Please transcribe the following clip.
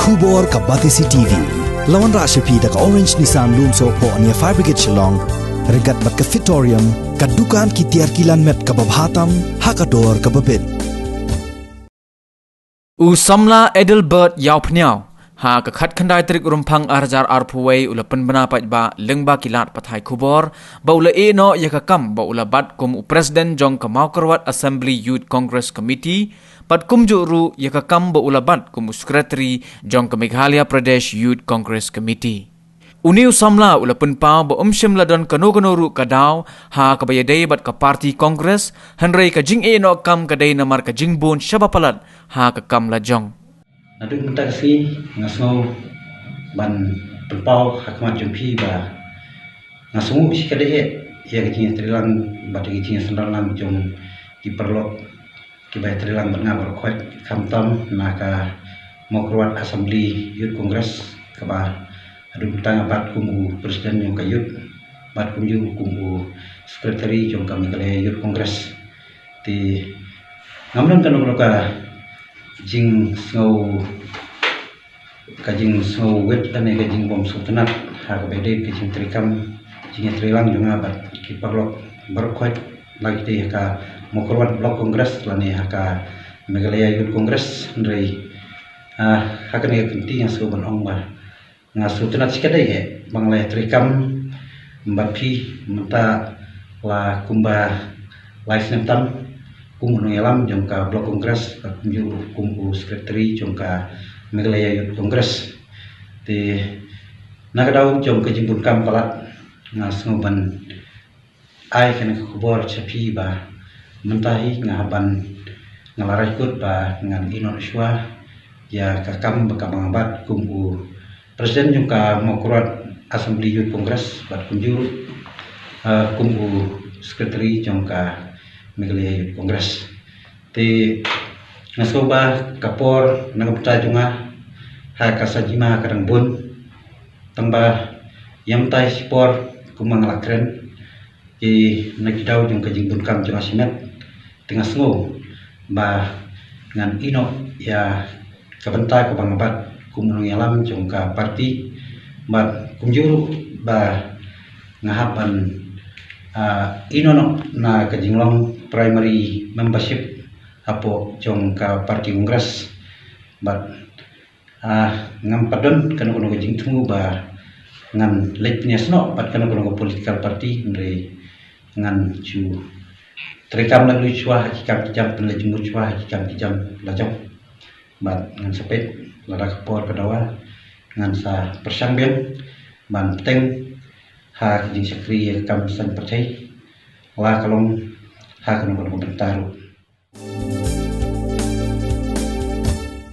Kubor ka Batisi TV. Lawan Rashapi da ka Orange Nissan Lumso po ania Fire Brigade Shillong. Regat bat ka Fitorium. Kadukan ki tiar kilan met ka babhatam. Hakador ka babin. Usamla Edelbert Yau Pniao. Ha ka khat khandai trik rumpang arjar arpuwei ula penbena ba lengba kilat pathai kubor ba ula no ya ka kam ba ula bat kum President Jong Kamau Korwat Assembly Youth Congress Committee pat kum juru ya ka kam ba ula bat kum Secretary Jong ka Meghalaya Pradesh Youth Congress Committee. Uniu samla ula penpau ba shimla don kano ru kadaw ha ka bayadai bat ka party congress hanrei ka jing no kam kadai namar ka jingbon shabapalat ha ka kam la jong. Naduk mentak si ngasau ban penpau hakmat jumpi ba ngasungu si kadeh ya kecing trilang bat kecing sendalam jom diperlok kibai trilang bernga berkuat kamtam naka Mokrwat Assembly Youth Congress kaba adu tang bat kumu presiden yang kayut bat kunju kumu secretary jom kami kale Youth Congress ti ngamlan kan ka jing snow kajing snow wet dan kajing bom sultanat har bede kajing trikam jing trilang juga bat kiparlok berkuat lagi deh ka Mokrwat Block Congress lani ka Meghalaya Youth Congress ndrei hakan ya penting yang suban ong ba ngasu tunat sikadai he banglai trikam mbapi menta la kumba license kumu ngelam jongka Block Congress kunju kumpu secretary jongka Meghalaya Youth Congress ti nakadau jongka jimbun kam palat ngasngoban ai kan kubor chapi ba mentahi ngaban ngalarai kut ba ngan Indonesia ya kakam bakabangabat kumpu presiden jongka Mokrwat Assembly Youth Congress bat kunju kumpu secretary jongka Meghalaya Youth Congress ti ngasoba kapor nangapta junga ha kasajima karangbun tamba yamtai spor kumang lakren ki nakidau jung kajingbun kam junga simet tengah sngo ba ngan ino ya kabenta kabangabat kumunung yalam jungka parti bat kumjuru ba ngahapan ino na kajinglong primary membership apo jong ka party congress bat ngam padon kan kono kajing tunggu ba ngan letnias no bat kan kono political party ndre ngan chu trekam lalu chwa hakikam kijam penlejung chwa hakikam kijam lajong bat ngan sepet lada kapor kadawa ngan sa persangben ban teng ha kajing sekri kam san percay la kalong ha kono kono bentar